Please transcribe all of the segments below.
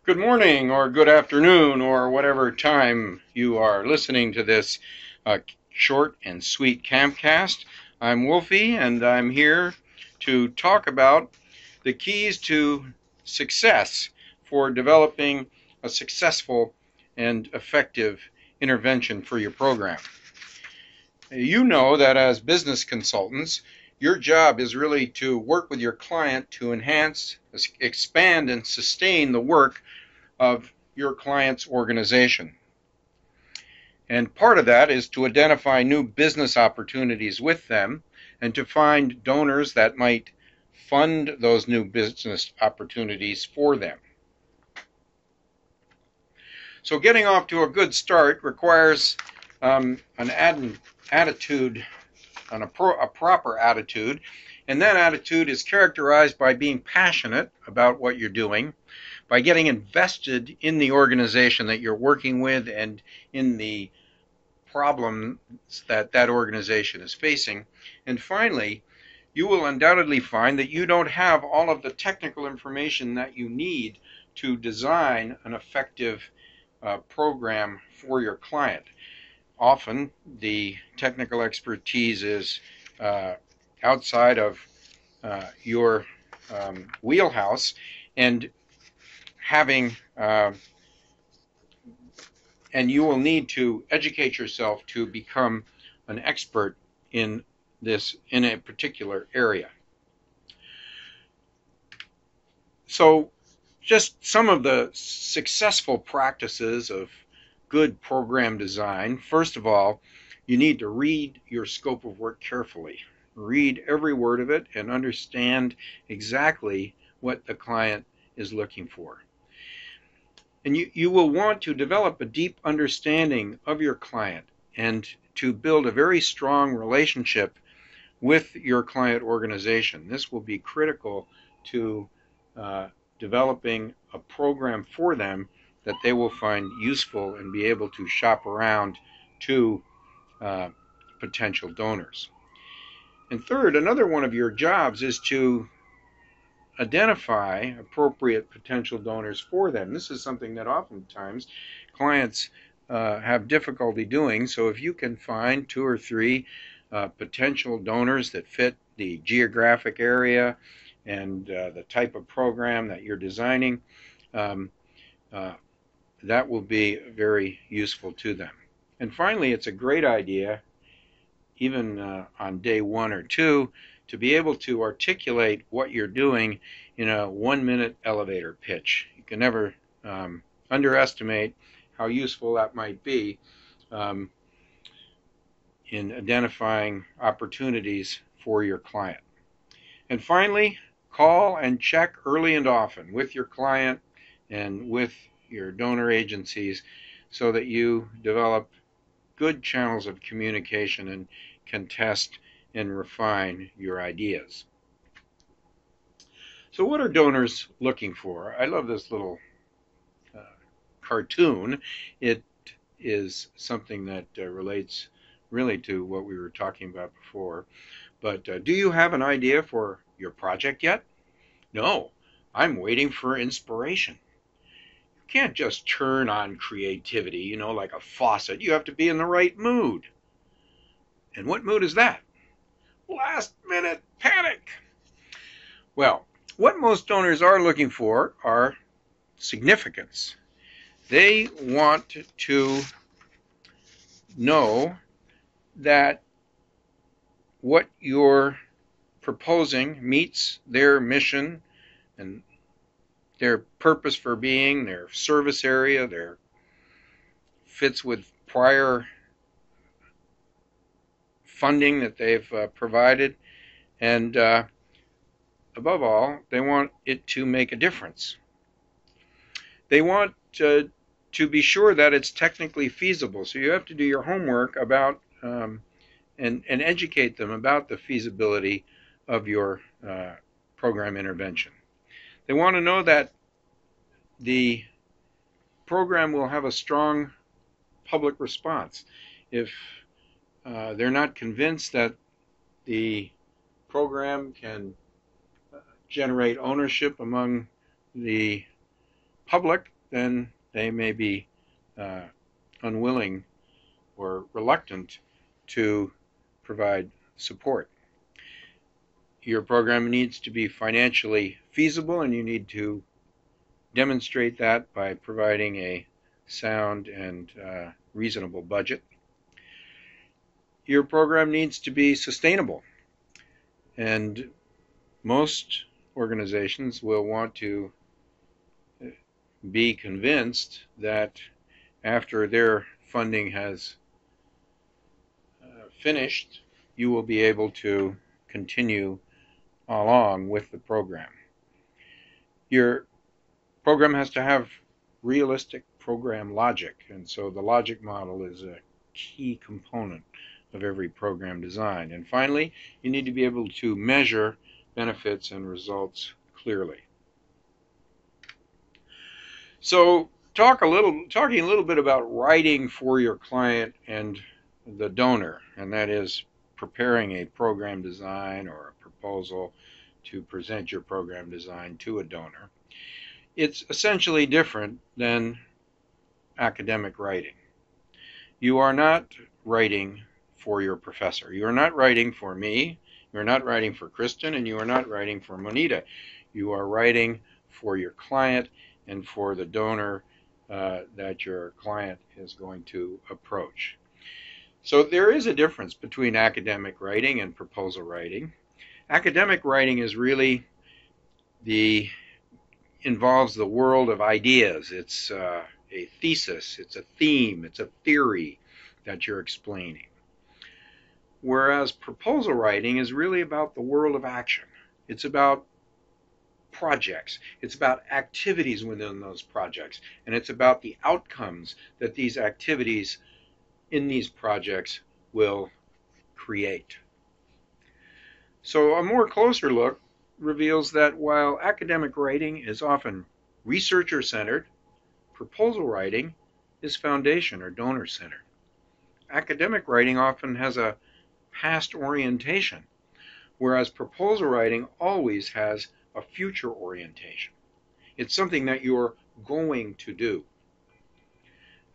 Good morning or good afternoon or whatever time you are listening to this short and sweet Campcast. I'm Wolfie and I'm here to talk about the keys to success for developing a successful and effective intervention for your program. You know that as business consultants, your job is really to work with your client to enhance, expand, and sustain the work of your client's organization. And part of that is to identify new business opportunities with them and to find donors that might fund those new business opportunities for them. So getting off to a good start requires an attitude, a proper attitude, and that attitude is characterized by being passionate about what you're doing, by getting invested in the organization that you're working with and in the problems that that organization is facing. And finally, you will undoubtedly find that you don't have all of the technical information that you need to design an effective program for your client. Often the technical expertise is outside of your wheelhouse, and having and you will need to educate yourself to become an expert in a particular area. So just some of the successful practices of good program design. First of all, you need to read your scope of work carefully. Read every word of it and understand exactly what the client is looking for. And you will want to develop a deep understanding of your client and to build a very strong relationship with your client organization. This will be critical to developing a program for them that they will find useful and be able to shop around to potential donors. And third, another one of your jobs is to identify appropriate potential donors for them. This is something that oftentimes clients have difficulty doing. So if you can find 2 or 3 potential donors that fit the geographic area and the type of program that you're designing, that will be very useful to them. And finally, it's a great idea, even on day 1 or 2, to be able to articulate what you're doing in a 1-minute elevator pitch. You can never underestimate how useful that might be in identifying opportunities for your client. And finally, call and check early and often with your client and with your donor agencies so that you develop good channels of communication and can test and refine your ideas. So what are donors looking for? I love this little cartoon. It is something that relates really to what we were talking about before. But do you have an idea for your project yet? No, I'm waiting for inspiration. You can't just turn on creativity, like a faucet. You have to be in the right mood. And what mood is that? Last minute panic. Well, what most donors are looking for are significance. They want to know that what you're proposing meets their mission and their purpose for being, their service area, their fits with prior funding that they've provided, and above all, they want it to make a difference. They want to be sure that it's technically feasible, so you have to do your homework about and educate them about the feasibility of your program intervention. They want to know that the program will have a strong public response. If they're not convinced that the program can generate ownership among the public, then they may be unwilling or reluctant to provide support. Your program needs to be financially feasible, and you need to demonstrate that by providing a sound and reasonable budget. Your program needs to be sustainable, and most organizations will want to be convinced that after their funding has finished, you will be able to continue along with the program. Your program has to have realistic program logic, and so the logic model is a key component of every program design. And finally, you need to be able to measure benefits and results clearly. So talking a little bit about writing for your client and the donor, and that is preparing a program design or a proposal to present your program design to a donor. It's essentially different than academic writing. You are not writing for your professor. You are not writing for me. You are not writing for Kristen, and you are not writing for Monita. You are writing for your client and for the donor that your client is going to approach. So there is a difference between academic writing and proposal writing. Academic writing is really involves the world of ideas. It's a thesis, it's a theme, it's a theory that you're explaining. Whereas proposal writing is really about the world of action. It's about projects. It's about activities within those projects. And it's about the outcomes that these activities in these projects will create. So a more closer look reveals that while academic writing is often researcher-centered, proposal writing is foundation or donor-centered. Academic writing often has a past orientation, whereas proposal writing always has a future orientation. It's something that you're going to do.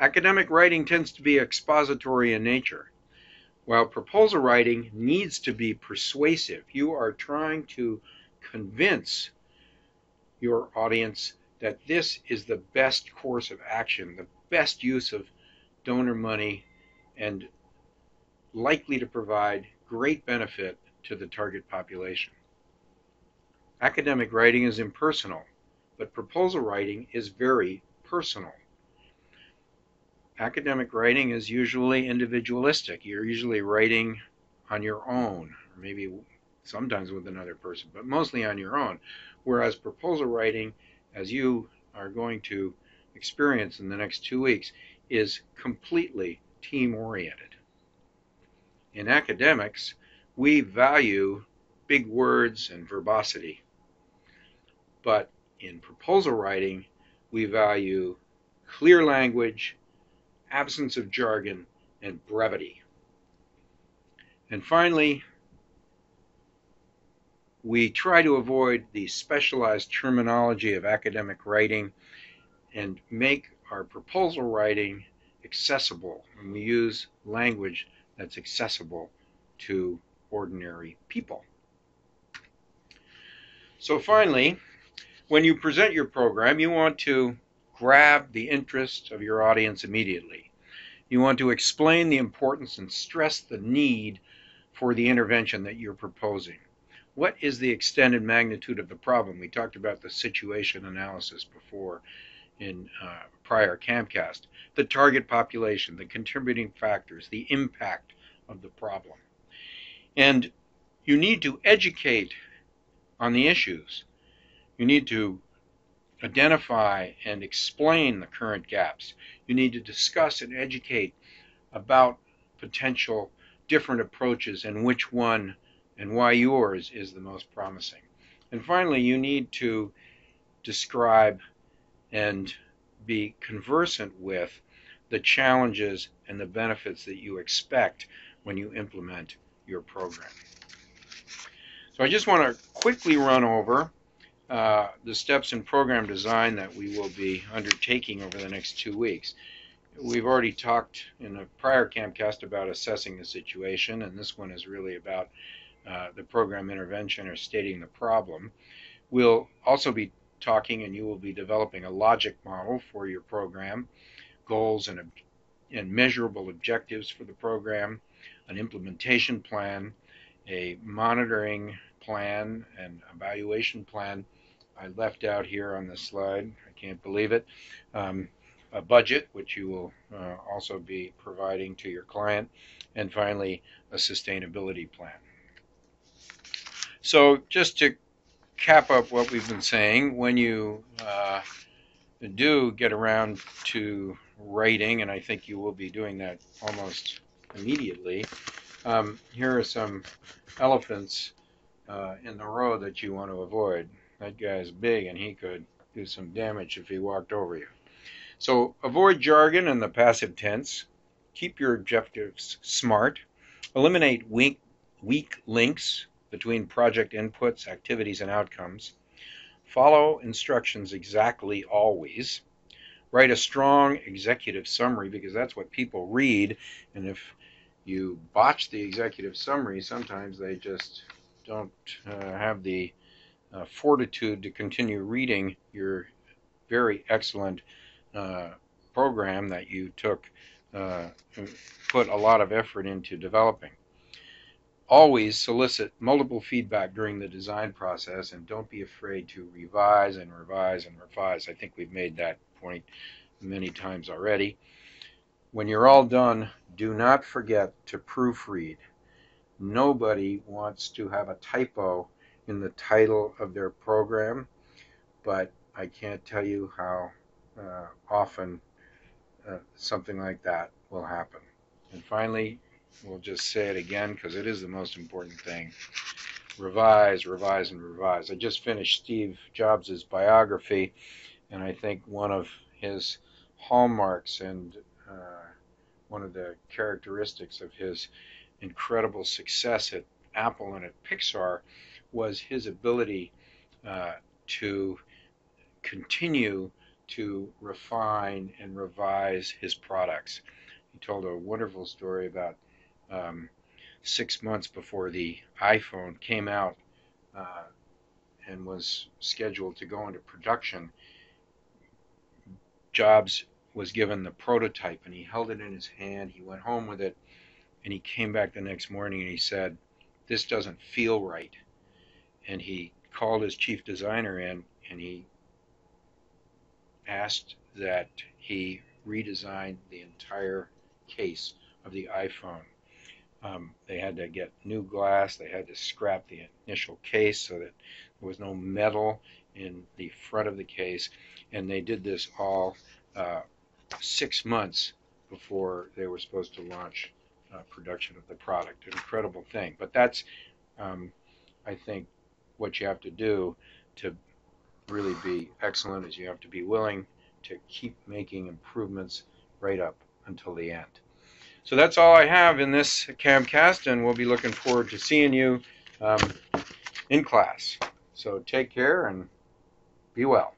Academic writing tends to be expository in nature, while proposal writing needs to be persuasive. You are trying to convince your audience that this is the best course of action, the best use of donor money, and likely to provide great benefit to the target population. Academic writing is impersonal, but proposal writing is very personal. Academic writing is usually individualistic. You're usually writing on your own, or maybe sometimes with another person, but mostly on your own. Whereas proposal writing, as you are going to experience in the next 2 weeks, is completely team-oriented. In academics, we value big words and verbosity, but in proposal writing, we value clear language, absence of jargon, and brevity. And finally, we try to avoid the specialized terminology of academic writing and make our proposal writing accessible, and we use language that's accessible to ordinary people. So finally, when you present your program, you want to grab the interest of your audience immediately. You want to explain the importance and stress the need for the intervention that you're proposing. What is the extent and magnitude of the problem? We talked about the situation analysis before in prior Camcast. The target population, the contributing factors, the impact of the problem. And you need to educate on the issues. You need to identify and explain the current gaps. You need to discuss and educate about potential different approaches and which one and why yours is the most promising. And finally, you need to describe and be conversant with the challenges and the benefits that you expect when you implement your program. So I just want to quickly run over the steps in program design that we will be undertaking over the next 2 weeks. We've already talked in a prior Camcast about assessing the situation, and this one is really about the program intervention or stating the problem. We'll also be talking, and you will be developing a logic model for your program, goals and measurable objectives for the program, an implementation plan, a monitoring plan and evaluation plan. I left out here on the slide, I can't believe it, a budget, which you will also be providing to your client, and finally, a sustainability plan. So just to cap up what we've been saying, when you do get around to writing, and I think you will be doing that almost immediately, here are some elephants in the road that you want to avoid. That guy's big and he could do some damage if he walked over you. So avoid jargon and the passive tense. Keep your objectives smart. Eliminate weak links between project inputs, activities, and outcomes. Follow instructions exactly always. Write a strong executive summary, because that's what people read, and if you botch the executive summary, sometimes they just don't have the fortitude to continue reading your very excellent program that you put a lot of effort into developing. Always solicit multiple feedback during the design process, and don't be afraid to revise and revise and revise. I think we've made that point many times already. When you're all done, do not forget to proofread. Nobody wants to have a typo in the title of their program, but I can't tell you how often something like that will happen. And finally, we'll just say it again because it is the most important thing. Revise, revise, and revise. I just finished Steve Jobs' biography, and I think one of his hallmarks and one of the characteristics of his incredible success at Apple and at Pixar was his ability to continue to refine and revise his products. He told a wonderful story about 6 months before the iPhone came out and was scheduled to go into production. Jobs was given the prototype and he held it in his hand. He went home with it and he came back the next morning and he said, "This doesn't feel right." And he called his chief designer in and he asked that he redesign the entire case of the iPhone. They had to get new glass. They had to scrap the initial case so that there was no metal in the front of the case. And they did this all 6 months before they were supposed to launch production of the product. An incredible thing. But that's, I think, what you have to do to really be excellent is you have to be willing to keep making improvements right up until the end. So that's all I have in this Camcast, and we'll be looking forward to seeing you in class. So take care and be well.